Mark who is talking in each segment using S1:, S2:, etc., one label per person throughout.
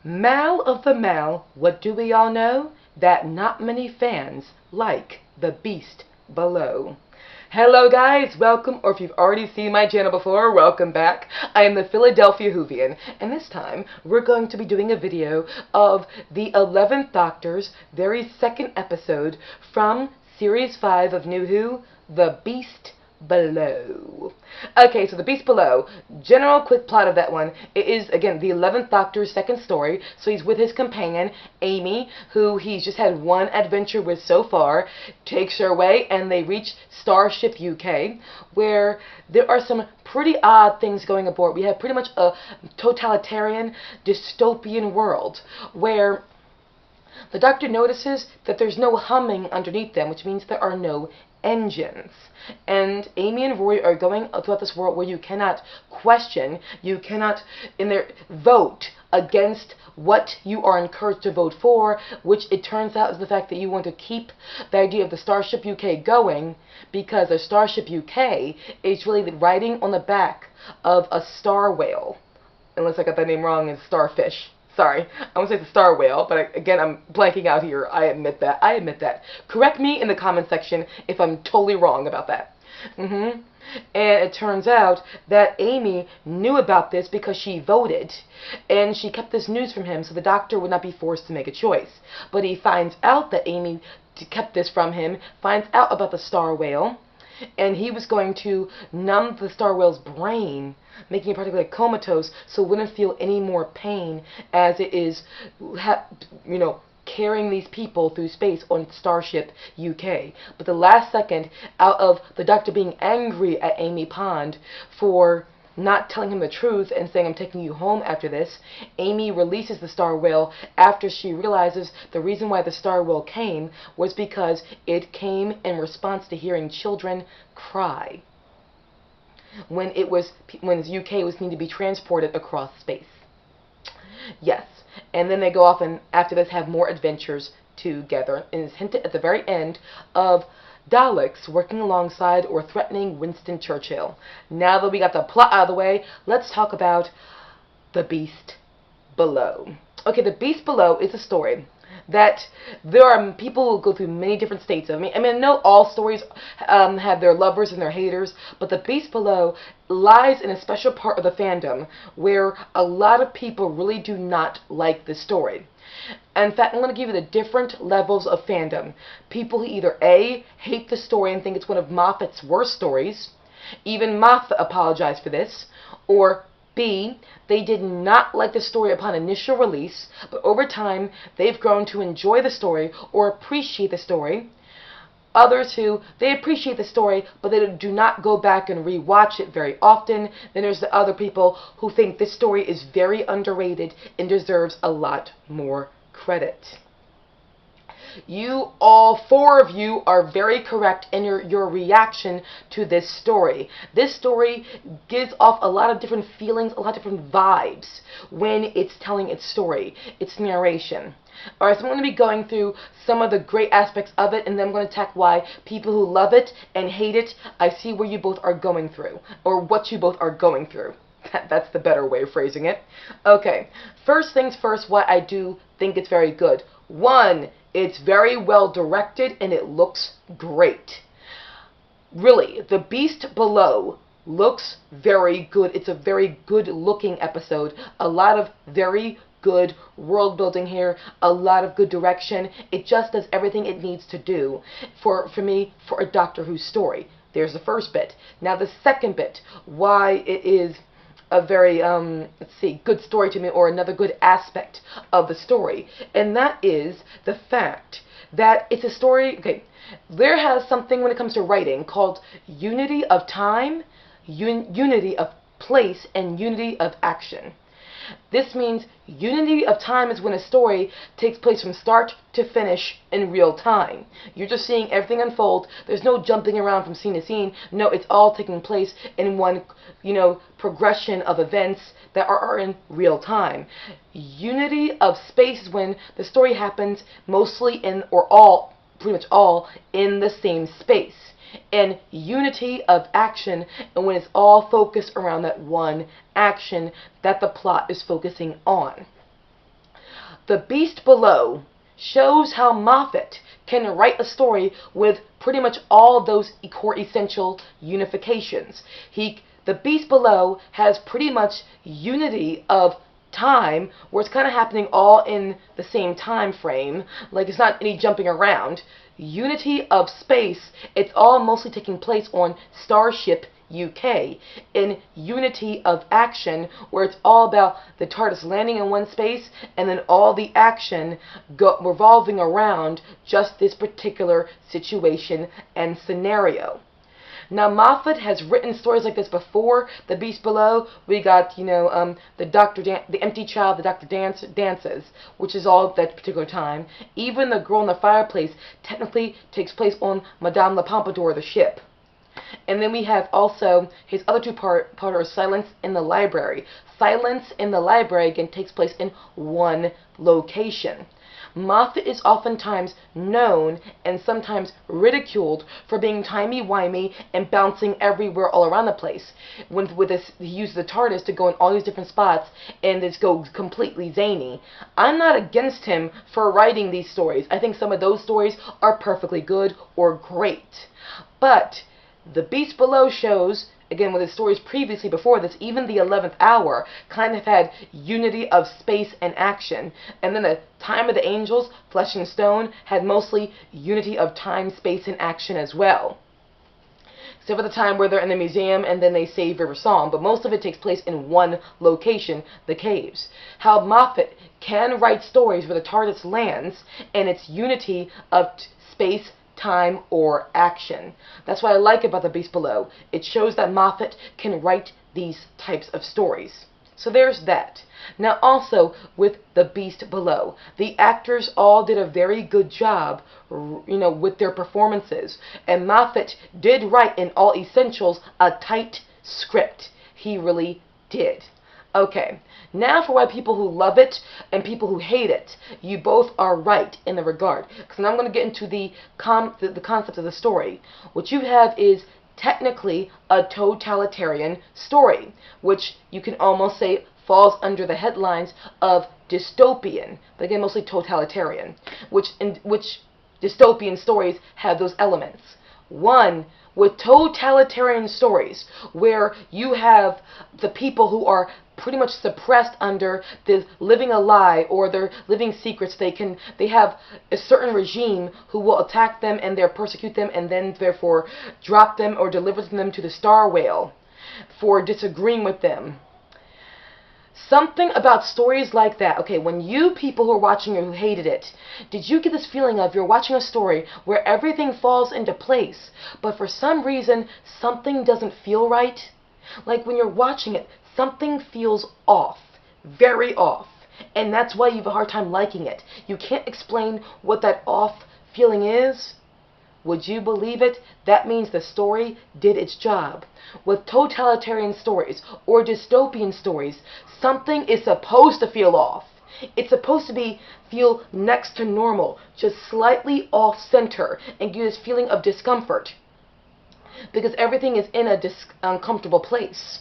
S1: Mal of the Mal, what do we all know? That not many fans like The Beast Below. Hello guys, welcome, or if you've already seen my channel before, welcome back. I am the Philadelphia Whovian, and this time we're going to be doing a video of the 11th Doctor's very second episode from Series 5 of New Who, The Beast Below. Okay, so The Beast Below, general quick plot of that one. It is, again, the 11th Doctor's second story. So he's with his companion, Amy, who he's just had one adventure with so far, takes her away, and they reach Starship UK, where there are some pretty odd things going aboard. We have pretty much a totalitarian, dystopian world, where the Doctor notices that there's no humming underneath them, which means there are no engines. And Amy and Rory are going throughout this world where you cannot question, you cannot vote against what you are encouraged to vote for, which it turns out is the fact that you want to keep the idea of the Starship UK going, because the Starship UK is really riding on the back of a star whale. Unless I got that name wrong, it's starfish. Sorry, I want to say it's a star whale, but again, I'm blanking out here. I admit that. Correct me in the comment section if I'm totally wrong about that. And it turns out that Amy knew about this because she voted, and she kept this news from him so the Doctor would not be forced to make a choice. But he finds out that Amy kept this from him, finds out about the star whale, and he was going to numb the star whale's brain, making it practically comatose, so it wouldn't feel any more pain as it is, carrying these people through space on Starship UK. But the last second, out of the Doctor being angry at Amy Pond for not telling him the truth and saying, "I'm taking you home after this," Amy releases the star whale after she realizes the reason why the star whale came was because it came in response to hearing children cry when UK was needing to be transported across space. Yes, and then they go off and after this have more adventures together, and it's hinted at the very end of Daleks working alongside or threatening Winston Churchill. Now that we got the plot out of the way, let's talk about The Beast Below. Okay, The Beast Below is a story that there are people who go through many different states of. I know all stories have their lovers and their haters, but The Beast Below lies in a special part of the fandom where a lot of people really do not like this story. In fact, I'm going to give you the different levels of fandom. People who either A, hate the story and think it's one of Moffat's worst stories, even Moffat apologized for this, or B, they did not like the story upon initial release, but over time they've grown to enjoy the story or appreciate the story. Others who, they appreciate the story, but they do not go back and rewatch it very often. Then there's the other people who think this story is very underrated and deserves a lot more credit. You, all four of you, are very correct in your reaction to this story. This story gives off a lot of different feelings, a lot of different vibes when it's telling its story, its narration. Alright, so I'm going to be going through some of the great aspects of it, and then I'm going to attack why people who love it and hate it, I see where you both are going through, or what you both are going through. That's the better way of phrasing it. Okay, first things first, why I do think it's very good. One, it's very well directed and it looks great. Really, The Beast Below looks very good. It's a very good looking episode. A lot of very good world building here, a lot of good direction. It just does everything it needs to do for me, for a Doctor Who story. There's the first bit. Now the second bit, why it is a very, good story to me, or another good aspect of the story. And that is the fact that it's a story, okay, there has something when it comes to writing called unity of time, unity of place, and unity of action. This means unity of time is when a story takes place from start to finish in real time. You're just seeing everything unfold. There's no jumping around from scene to scene. No, it's all taking place in one, progression of events that are in real time. Unity of space is when the story happens mostly in, or all, pretty much all, in the same space. And unity of action, and when it's all focused around that one action that the plot is focusing on. The Beast Below shows how Moffat can write a story with pretty much all those core essential unifications. The Beast Below has pretty much unity of time, where it's kind of happening all in the same time frame, like it's not any jumping around. Unity of space, it's all mostly taking place on Starship UK. In unity of action, where it's all about the TARDIS landing in one space and then all the action revolving around just this particular situation and scenario. Now, Moffat has written stories like this before. The Beast Below, we got, the Empty Child, the Doctor Dances, which is all at that particular time. Even The Girl in the Fireplace technically takes place on Madame La Pompadour, the ship. And then we have also his other two-parters, Silence in the Library. Silence in the Library, again, takes place in one location. Moffat is oftentimes known and sometimes ridiculed for being timey-wimey and bouncing everywhere all around the place. He uses the TARDIS to go in all these different spots and just go completely zany. I'm not against him for writing these stories. I think some of those stories are perfectly good or great. But The Beast Below shows, again, with his stories previously before this, even The 11th Hour kind of had unity of space and action. And then The Time of the Angels, Flesh and Stone, had mostly unity of time, space, and action as well. Except for the time where they're in the museum and then they save River Song, but most of it takes place in one location, the caves. How Moffat can write stories where the TARDIS lands and its unity of space, time, or action. That's what I like about The Beast Below. It shows that Moffat can write these types of stories. So there's that. Now also, with The Beast Below, the actors all did a very good job, with their performances. And Moffat did write, in all essentials, a tight script. He really did. Okay, now for why people who love it and people who hate it. You both are right in the regard. Because now I'm going to get into the concept of the story. What you have is technically a totalitarian story, which you can almost say falls under the headlines of dystopian, but again mostly totalitarian, which dystopian stories have those elements. One, with totalitarian stories, where you have the people who are pretty much suppressed under the living a lie or their living secrets. They have a certain regime who will attack them and persecute them and then therefore drop them or deliver them to the star whale for disagreeing with them. Something about stories like that. Okay, when you people who are watching it who hated it, did you get this feeling of you're watching a story where everything falls into place, but for some reason something doesn't feel right? Like when you're watching it, something feels off, very off, and that's why you have a hard time liking it. You can't explain what that off feeling is. Would you believe it? That means the story did its job. With totalitarian stories or dystopian stories, something is supposed to feel off. It's supposed to feel next to normal, just slightly off center, and give you this feeling of discomfort. Because everything is in a uncomfortable place.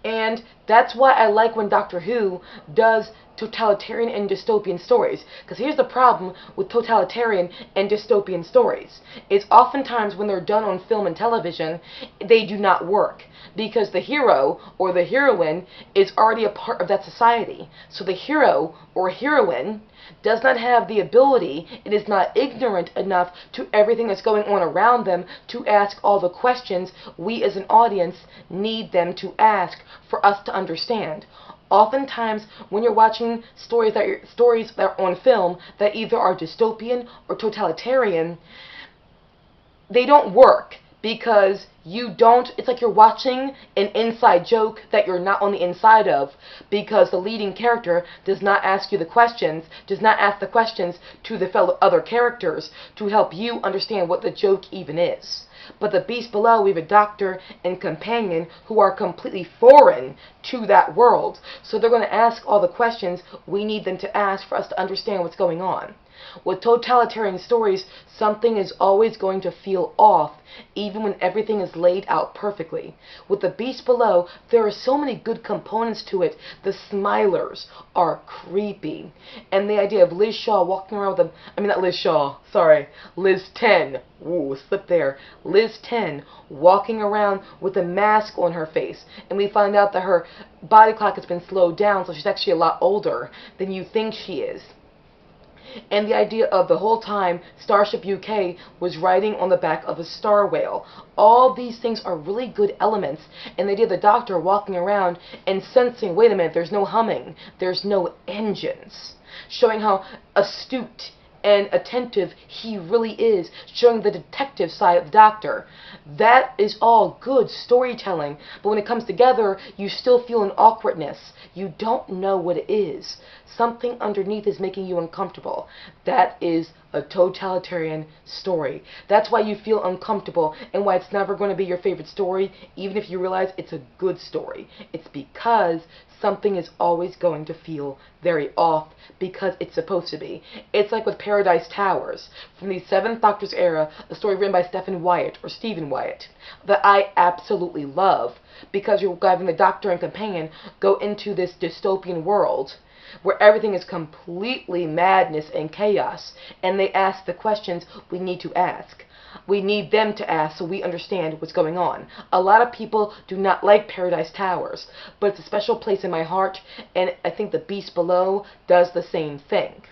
S1: And that's why I like when Doctor Who does totalitarian and dystopian stories. Because here's the problem with totalitarian and dystopian stories. It's oftentimes when they're done on film and television, they do not work. Because the hero or the heroine is already a part of that society. So the hero or heroine does not have the ability, it is not ignorant enough to everything that's going on around them to ask all the questions we as an audience need them to ask for us to understand. Oftentimes, when you're watching stories that are on film that either are dystopian or totalitarian, they don't work because it's like you're watching an inside joke that you're not on the inside of, because the leading character does not ask the questions to the other characters to help you understand what the joke even is. But The Beast Below, we have a doctor and companion who are completely foreign to that world. So they're going to ask all the questions we need them to ask for us to understand what's going on. With totalitarian stories, something is always going to feel off, even when everything is laid out perfectly. With The Beast Below, there are so many good components to it. The Smilers are creepy. And the idea of Liz Shaw walking around with not Liz Shaw, sorry, Liz 10. Ooh, slip there. Liz 10 walking around with a mask on her face. And we find out that her body clock has been slowed down, so she's actually a lot older than you think she is. And the idea of the whole time Starship UK was riding on the back of a star whale. All these things are really good elements. And the idea of the Doctor walking around and sensing, wait a minute, there's no humming, there's no engines. Showing how astute and attentive he really is, showing the detective side of the Doctor. That is all good storytelling, but when it comes together, you still feel an awkwardness. You don't know what it is. Something underneath is making you uncomfortable. That is a totalitarian story. That's why you feel uncomfortable and why it's never going to be your favorite story, even if you realize it's a good story. It's because something is always going to feel very off because it's supposed to be. It's like with Paradise Towers from the Seventh Doctor's era, a story written by Stephen Wyatt or Stephen Wyatt that I absolutely love, because you're having the Doctor and companion go into this dystopian world where everything is completely madness and chaos, and they ask the questions we need to ask. We need them to ask so we understand what's going on. A lot of people do not like Paradise Towers, but it's a special place in my heart, and I think The Beast Below does the same thing.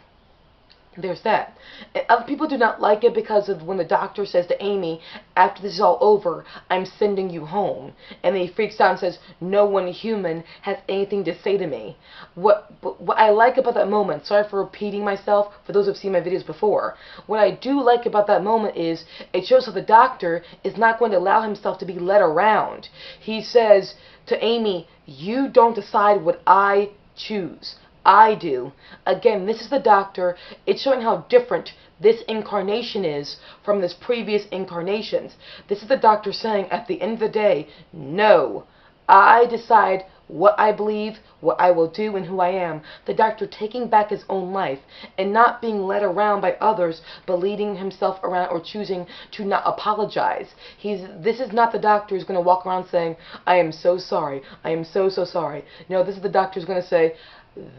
S1: There's that. And other people do not like it because of when the Doctor says to Amy, after this is all over, I'm sending you home. And then he freaks out and says, no one human has anything to say to me. What I like about that moment, sorry for repeating myself for those who have seen my videos before, what I do like about that moment is it shows that the Doctor is not going to allow himself to be led around. He says to Amy, you don't decide what I choose. I do. Again, this is the Doctor. It's showing how different this incarnation is from his previous incarnations. This is the Doctor saying at the end of the day, no, I decide what I believe, what I will do, and who I am. The Doctor taking back his own life and not being led around by others, but leading himself around or choosing to not apologize. This is not the Doctor who's going to walk around saying, I am so sorry, I am so sorry. No, this is the Doctor who's going to say,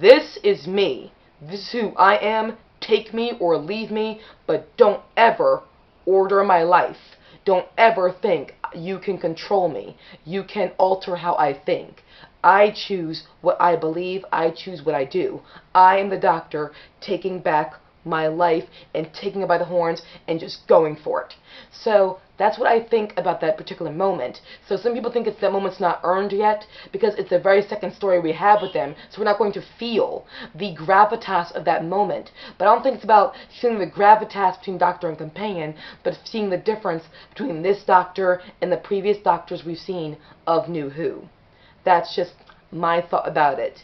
S1: this is me. This is who I am. Take me or leave me, but don't ever order my life. Don't ever think you can control me. You can alter how I think. I choose what I believe. I choose what I do. I am the Doctor taking back my life and taking it by the horns and just going for it. So that's what I think about that particular moment. So some people think that moment's not earned yet because it's the very second story we have with them, so we're not going to feel the gravitas of that moment. But I don't think it's about feeling the gravitas between Doctor and companion, but seeing the difference between this Doctor and the previous Doctors we've seen of New Who. That's just my thought about it.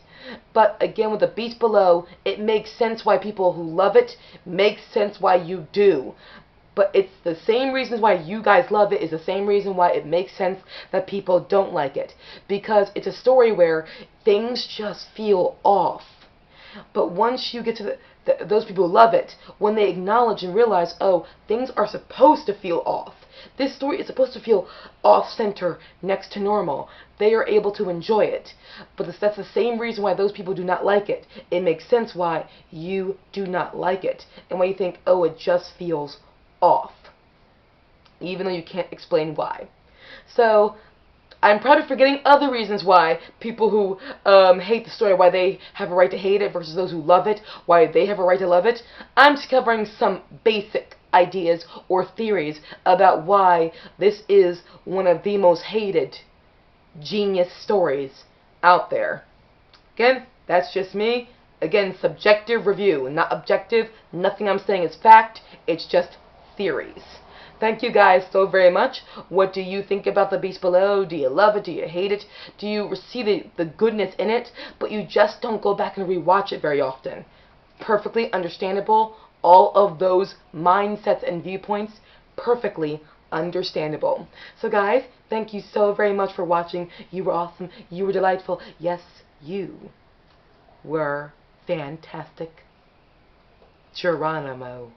S1: But again, with The Beast Below, it makes sense why people who love it makes sense why you do. But it's the same reasons why you guys love it is the same reason why it makes sense that people don't like it. Because it's a story where things just feel off. But once you get to those people who love it, when they acknowledge and realize, oh, things are supposed to feel off. This story is supposed to feel off-center, next to normal. They are able to enjoy it. But that's the same reason why those people do not like it. It makes sense why you do not like it. And why you think, oh, it just feels off. Even though you can't explain why. So, I'm probably forgetting other reasons why people who hate the story, why they have a right to hate it versus those who love it, why they have a right to love it. I'm just covering some basic ideas or theories about why this is one of the most hated genius stories out there. Again, that's just me. Again, subjective review, not objective. Nothing I'm saying is fact. It's just theories. Thank you guys so very much. What do you think about The Beast Below? Do you love it? Do you hate it? Do you see the goodness in it, but you just don't go back and rewatch it very often? Perfectly understandable. All of those mindsets and viewpoints, perfectly understandable. So guys, thank you so very much for watching. You were awesome. You were delightful. Yes, you were fantastic. Geronimo.